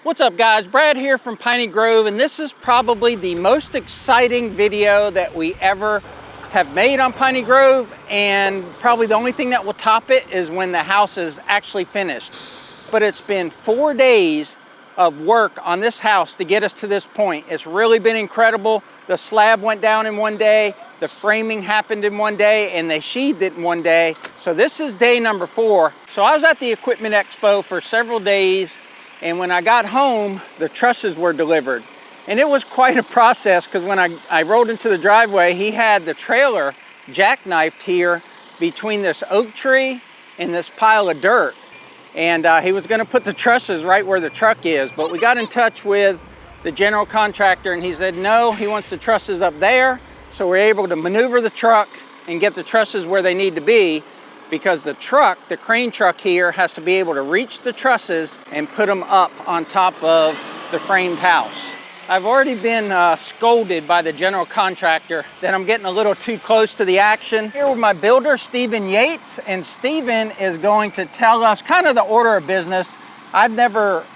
What's up guys, Brad here from Piney Grove, and this is probably the most exciting video that we ever have made on Piney Grove, and probably the only thing that will top it is when the house is actually finished. But it's been 4 days of work on this house to get us to this point. It's really been incredible. The slab went down in 1 day, the framing happened in 1 day, and they sheathed it in 1 day. So this is day number 4. So I was at the Equipment Expo for several days, and when I got home, the trusses were delivered. And it was quite a process, because when I rolled into the driveway, he had the trailer jackknifed here between this oak tree and this pile of dirt. And he was gonna put the trusses right where the truck is, but we got in touch with the general contractor and he said no, he wants the trusses up there. So we're able to maneuver the truck and get the trusses where they need to be, because the truck, the crane truck here, has to be able to reach the trusses and put them up on top of the framed house. I've already been scolded by the general contractor that I'm getting a little too close to the action. Here with my builder, Stephen Yates, and Stephen is going to tell us kind of the order of business. I've never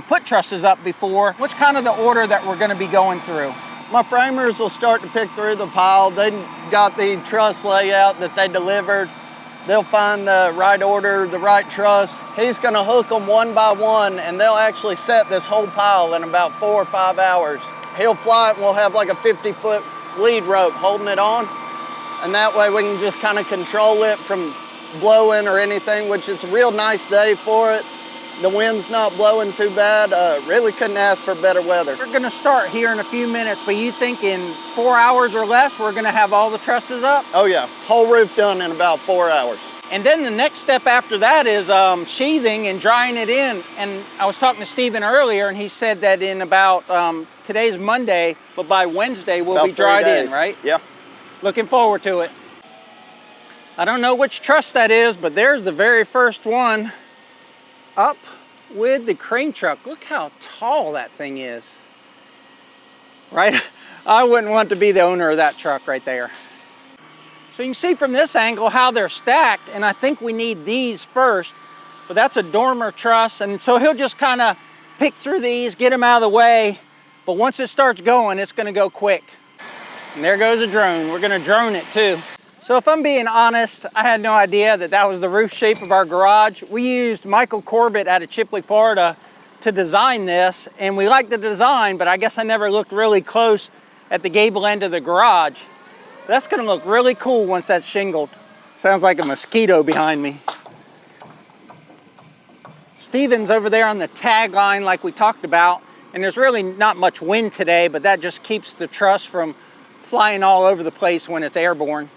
put trusses up before. What's kind of the order that we're gonna be going through? My framers will start to pick through the pile. They got the truss layout that they delivered. They'll find the right order, the right truss. He's gonna hook them one by one, and they'll actually set this whole pile in about 4 or 5 hours. He'll fly it, and we'll have like a 50-foot lead rope holding it on. And that way we can just kind of control it from blowing or anything, which it's a real nice day for it. The wind's not blowing too bad. Really couldn't ask for better weather. We're gonna start here in a few minutes, but you think in 4 hours or less, we're gonna have all the trusses up? Oh yeah, whole roof done in about 4 hours. And then the next step after that is sheathing and drying it in. And I was talking to Stephen earlier, and he said that in about, today's Monday, but by Wednesday we'll be dried in, right? Yeah. Looking forward to it. I don't know which truss that is, but there's the very first one up with the crane truck. Look how tall that thing is, right? I wouldn't want to be the owner of that truck right there. So you can see from this angle how they're stacked, and I think we need these first, but that's a dormer truss, and so he'll just kind of pick through these, get them out of the way, but once it starts going, it's gonna go quick. And there goes a drone. We're gonna drone it too. So if I'm being honest, I had no idea that that was the roof shape of our garage. We used Michael Corbett out of Chipley, Florida to design this, and we liked the design, but I guess I never looked really close at the gable end of the garage. That's gonna look really cool once that's shingled. Sounds like a mosquito behind me. Steven's over there on the tag line like we talked about, and there's really not much wind today, but that just keeps the truss from flying all over the place when it's airborne.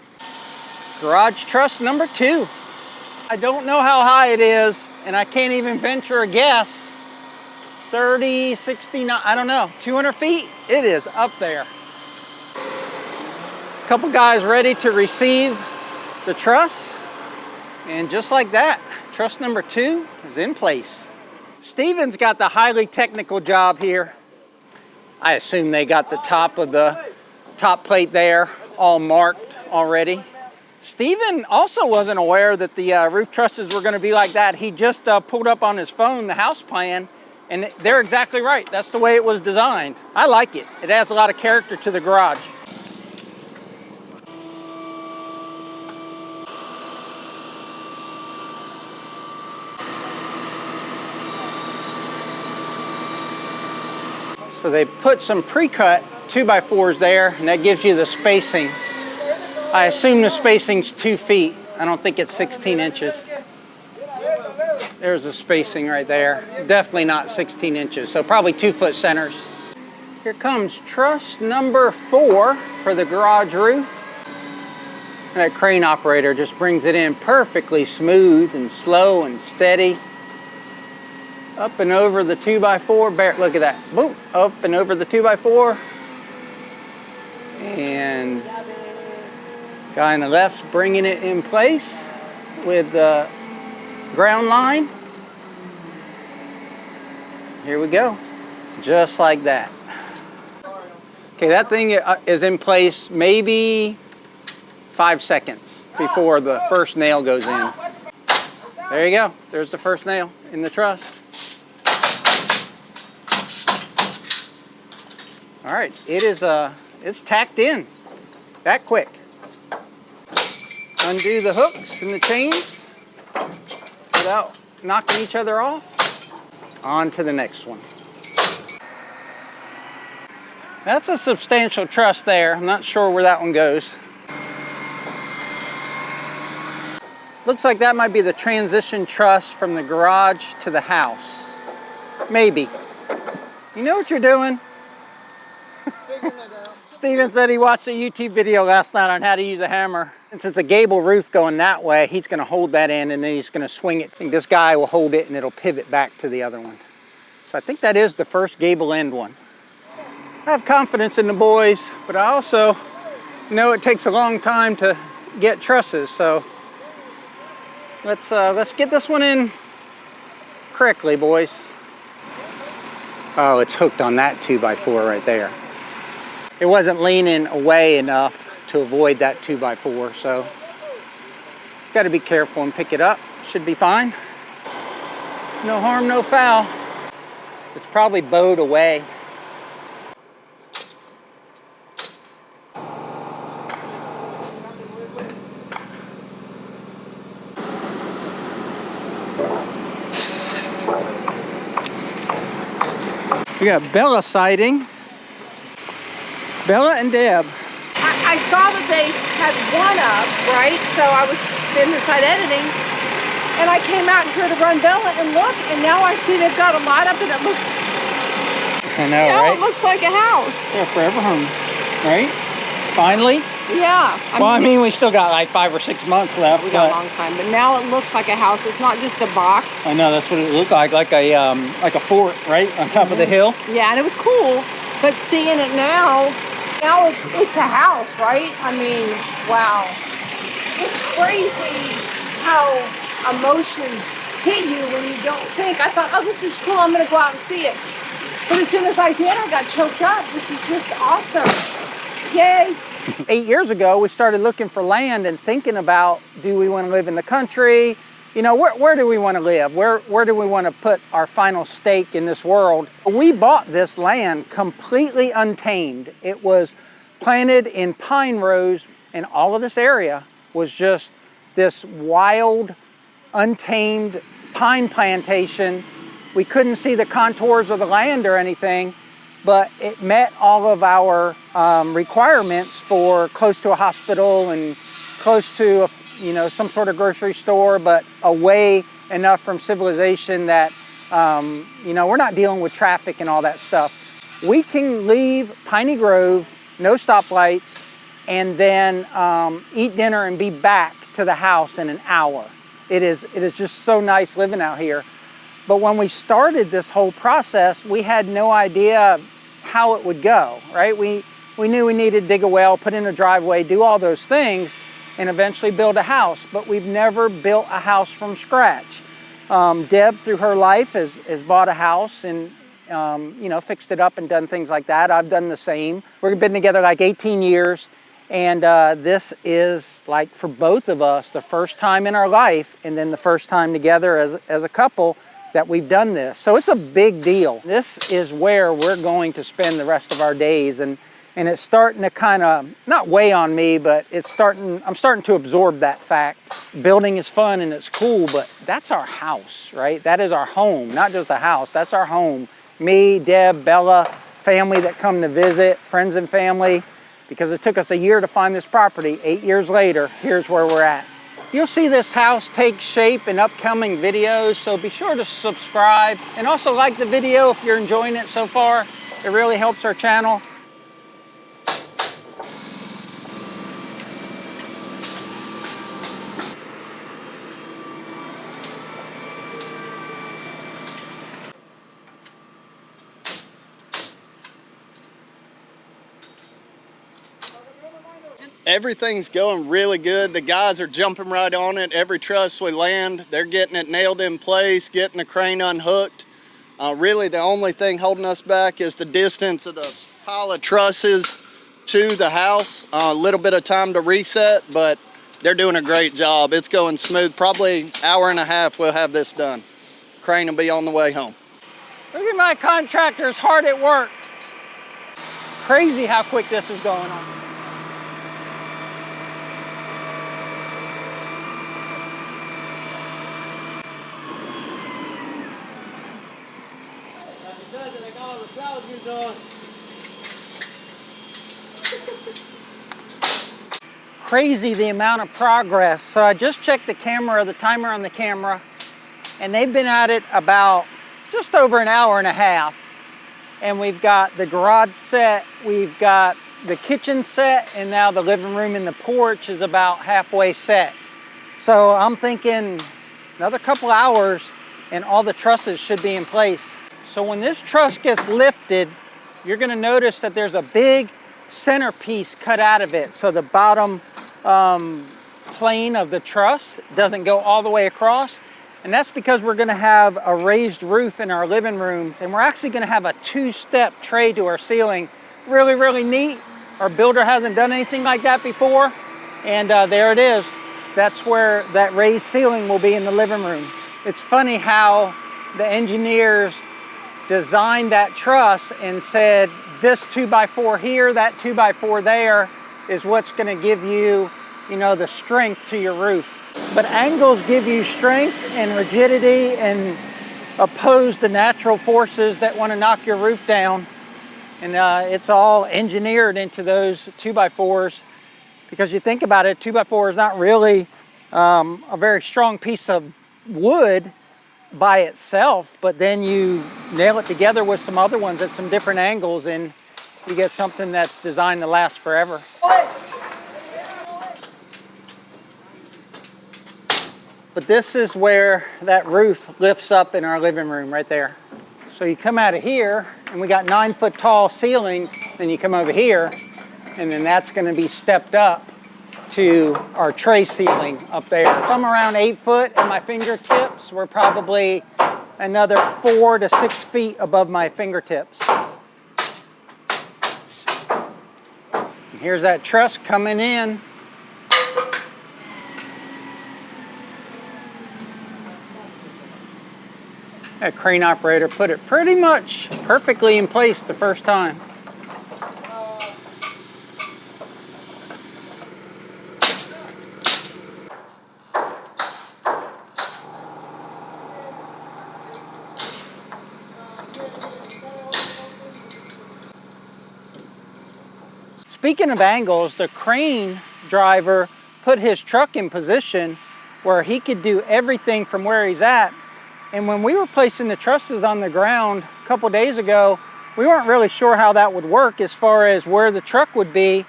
Garage truss number 2. I don't know how high it is, and I can't even venture a guess. 30, 69, I don't know, 200 feet? It is up there. Couple guys ready to receive the truss, and just like that, truss number 2 is in place. Steven's got the highly technical job here. I assume they got the top of the top plate there all marked already. Steven also wasn't aware that the roof trusses were gonna be like that. He just pulled up on his phone the house plan, and they're exactly right. That's the way it was designed. I like it. It adds a lot of character to the garage. So they put some pre-cut 2x4s there, and that gives you the spacing. I assume the spacing's 2 feet. I don't think it's 16 inches. There's the spacing right there. Definitely not 16 inches, so probably 2-foot centers. Here comes truss number 4 for the garage roof. And that crane operator just brings it in perfectly smooth and slow and steady. Up and over the 2x4, look at that, boom, up and over the 2x4. And guy on the left's bringing it in place with the ground line. Here we go, just like that. Okay, that thing is in place maybe 5 seconds before the first nail goes in. There you go, there's the first nail in the truss. All right, it's tacked in that quick. Undo the hooks and the chains without knocking each other off. On to the next one. That's a substantial truss there. I'm not sure where that one goes. Looks like that might be the transition truss from the garage to the house. Maybe. You know what you're doing? Figuring it out. Steven said he watched a YouTube video last night on how to use a hammer. Since it's a gable roof going that way, he's gonna hold that in and then he's gonna swing it. I think this guy will hold it and it'll pivot back to the other one. So I think that is the first gable end one. I have confidence in the boys, but I also know it takes a long time to get trusses, so let's get this one in correctly, boys. Oh, it's hooked on that 2x4 right there. It wasn't leaning away enough to avoid that 2x4, so it's got to be careful and pick it up. Should be fine. No harm, no foul. It's probably bowed away. We got Bella sighting. Bella and Deb. I saw that they had one up, right? So I was been inside editing, and I came out here to run Bella and look, and now I see they've got a lot up, and it looks. I know, yeah, right? It looks like a house. It's our forever home, right? Finally. Yeah. I mean, we still got like 5 or 6 months left. We got a long time, but now it looks like a house. It's not just a box. I know, that's what it looked like a fort, right, on top of the hill. Yeah, and it was cool, but seeing it now it's a house, right? I mean, wow. It's crazy how emotions hit you when you don't think. I thought, oh, this is cool, I'm gonna go out and see it. But as soon as I did, I got choked up. This is just awesome. Yay. 8 years ago, we started looking for land and thinking about, do we want to live in the country? You know, where do we want to live? Where do we want to put our final stake in this world? We bought this land completely untamed. It was planted in pine rows, and all of this area was just this wild, untamed pine plantation. We couldn't see the contours of the land or anything, but it met all of our requirements for close to a hospital and close to some sort of grocery store, but away enough from civilization that we're not dealing with traffic and all that stuff. We can leave Piney Grove, no stoplights, and then eat dinner and be back to the house in an hour. It is just so nice living out here. But when we started this whole process, we had no idea how it would go, right? We knew we needed to dig a well, put in a driveway, do all those things, and eventually build a house, but we've never built a house from scratch. Deb, through her life, has bought a house and fixed it up and done things like that. I've done the same. We've been together like 18 years, and this is, like, for both of us, the first time in our life, and then the first time together as a couple that we've done this. So it's a big deal. This is where we're going to spend the rest of our days, and it's starting to kind of, not weigh on me, but I'm starting to absorb that fact. Building is fun and it's cool, but that's our house, right? That is our home, not just a house, that's our home. Me, Deb, Bella, family that come to visit, friends and family, because it took us a year to find this property. 8 years later, here's where we're at. You'll see this house take shape in upcoming videos, so be sure to subscribe and also like the video if you're enjoying it so far. It really helps our channel. Everything's going really good. The guys are jumping right on it. Every truss we land, they're getting it nailed in place, getting the crane unhooked. Really the only thing holding us back is the distance of the pile of trusses to the house. A little bit of time to reset, but they're doing a great job. It's going smooth. Probably an hour and a half we'll have this done. Crane will be on the way home. Look at my contractors hard at work. Crazy how quick this is going on. Crazy the amount of progress. So I just checked the timer on the camera, and they've been at it about just over an hour and a half. And we've got the garage set, we've got the kitchen set, and now the living room and the porch is about halfway set. So I'm thinking another couple hours and all the trusses should be in place. So when this truss gets lifted, you're gonna notice that there's a big centerpiece cut out of it. So the bottom plane of the truss doesn't go all the way across. And that's because we're gonna have a raised roof in our living rooms, and we're actually gonna have a two-step tray to our ceiling. Really, really neat. Our builder hasn't done anything like that before. And there it is. That's where that raised ceiling will be in the living room. It's funny how the engineers designed that truss and said, this 2x4 here, that 2x4 there is what's gonna give you, the strength to your roof. But angles give you strength and rigidity and oppose the natural forces that want to knock your roof down. And it's all engineered into those 2x4s, because you think about it, 2x4 is not really a very strong piece of wood by itself, but then you nail it together with some other ones at some different angles, and you get something that's designed to last forever. But this is where that roof lifts up in our living room right there. So you come out of here, and we got 9-foot tall ceiling, then you come over here, and then that's gonna be stepped up to our tray ceiling up there. If I'm around 8 foot at my fingertips, we're probably another 4 to 6 feet above my fingertips. And here's that truss coming in. That crane operator put it pretty much perfectly in place the first time. Speaking of angles, the crane driver put his truck in position where he could do everything from where he's at. And when we were placing the trusses on the ground a couple days ago, we weren't really sure how that would work as far as where the truck would be.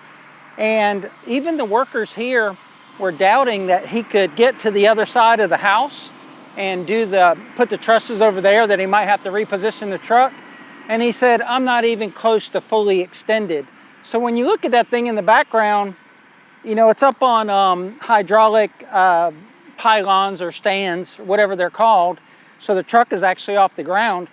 And even the workers here were doubting that he could get to the other side of the house and put the trusses over there, that he might have to reposition the truck. And he said, I'm not even close to fully extended. So when you look at that thing in the background, it's up on hydraulic pylons or stands, whatever they're called. So the truck is actually off the ground.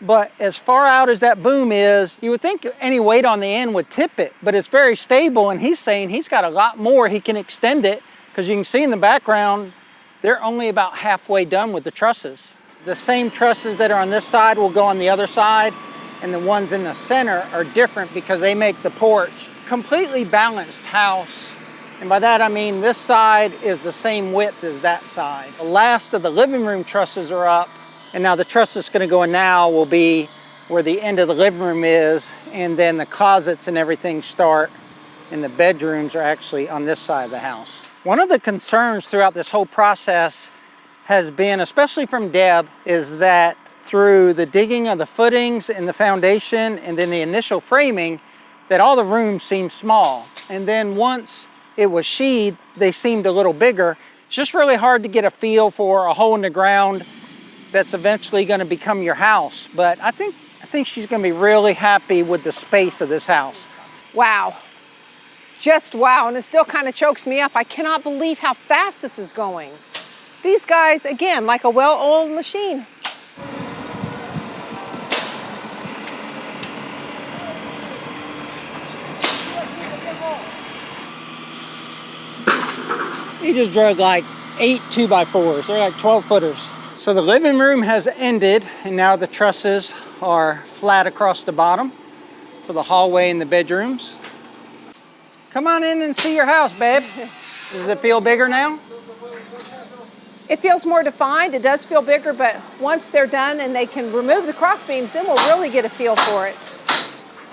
But as far out as that boom is, you would think any weight on the end would tip it, but it's very stable. And he's saying he's got a lot more he can extend it, because you can see in the background, they're only about halfway done with the trusses. The same trusses that are on this side will go on the other side, and the ones in the center are different because they make the porch completely balanced house. And by that I mean this side is the same width as that side. The last of the living room trusses are up, and now the truss that's gonna go in now will be where the end of the living room is, and then the closets and everything start, and the bedrooms are actually on this side of the house. One of the concerns throughout this whole process has been, especially from Deb, is that through the digging of the footings and the foundation and then the initial framing, that all the rooms seemed small. And then once it was sheathed, they seemed a little bigger. It's just really hard to get a feel for a hole in the ground that's eventually gonna become your house. But I think she's gonna be really happy with the space of this house. Wow. Just wow, and it still kind of chokes me up. I cannot believe how fast this is going. These guys, again, like a well-oiled machine. He just drug like 8 2x4s. They're like 12 footers. So the living room has ended, and now the trusses are flat across the bottom. for the hallway and the bedrooms. Come on in and see your house, babe. Does it feel bigger now? It feels more defined. It does feel bigger, but once they're done and they can remove the cross beams, then we'll really get a feel for it.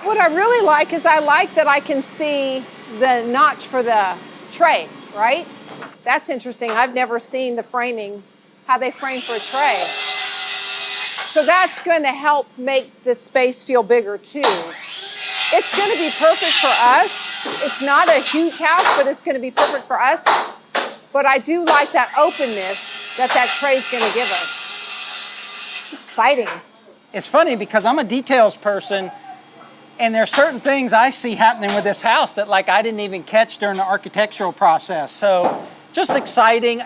What I really like is I like that I can see the notch for the tray, right? That's interesting. I've never seen the framing, how they frame for a tray. So that's going to help make this space feel bigger too. It's going to be perfect for us. It's not a huge house, but it's going to be perfect for us. But I do like that openness that tray is going to give us. Exciting. It's funny because I'm a details person, and there's certain things I see happening with this house that like I didn't even catch during the architectural process. So just exciting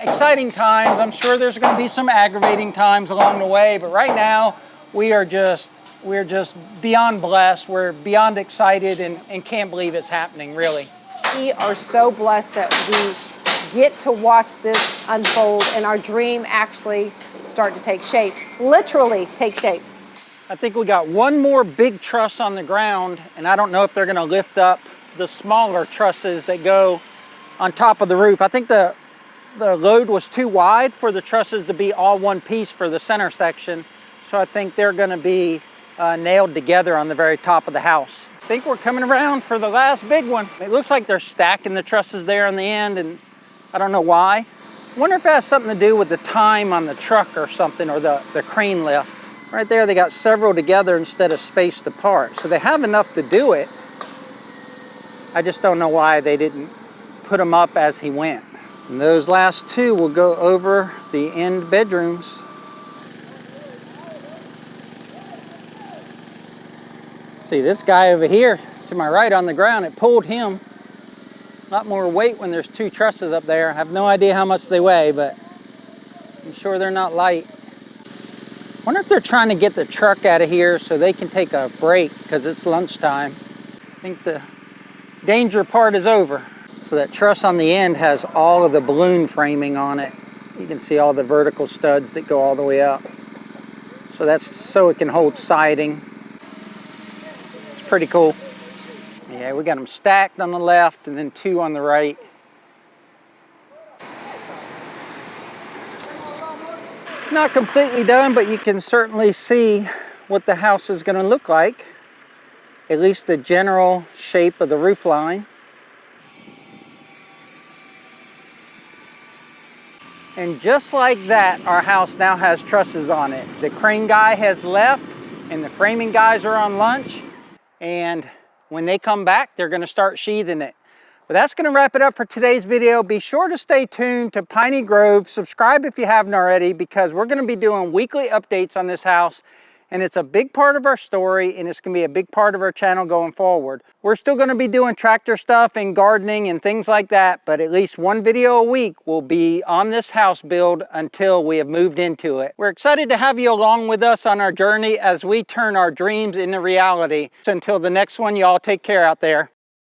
times. I'm sure there's going to be some aggravating times along the way, but right now we're just beyond blessed. We're beyond excited and can't believe it's happening, really. We are so blessed that we get to watch this unfold and our dream actually start to take shape, literally take shape. I think we got one more big truss on the ground, and I don't know if they're going to lift up the smaller trusses that go on top of the roof. I think the load was too wide for the trusses to be all one piece for the center section, so I think they're going to be nailed together on the very top of the house. I think we're coming around for the last big one. It looks like they're stacking the trusses there on the end, and I don't know why. I wonder if it has something to do with the time on the truck or something, or the crane lift. Right there, they got several together instead of spaced apart. So they have enough to do it. I just don't know why they didn't put them up as he went. And those last two will go over the end bedrooms. See, this guy over here to my right on the ground, it pulled him. A lot more weight when there's two trusses up there. I have no idea how much they weigh, but I'm sure they're not light. I wonder if they're trying to get the truck out of here so they can take a break because it's lunchtime. I think the danger part is over. So that truss on the end has all of the balloon framing on it. You can see all the vertical studs that go all the way up. So that's so it can hold siding. It's pretty cool. Yeah, we got them stacked on the left and then two on the right. Not completely done, but you can certainly see what the house is going to look like. At least the general shape of the roof line. And just like that, our house now has trusses on it. The crane guy has left and the framing guys are on lunch. And when they come back, they're going to start sheathing it. But that's going to wrap it up for today's video. Be sure to stay tuned to Piney Grove. Subscribe if you haven't already, because we're going to be doing weekly updates on this house. And it's a big part of our story, and it's going to be a big part of our channel going forward. We're still going to be doing tractor stuff and gardening and things like that, but at least one video a week will be on this house build until we have moved into it. We're excited to have you along with us on our journey as we turn our dreams into reality. So until the next one, y'all take care out there.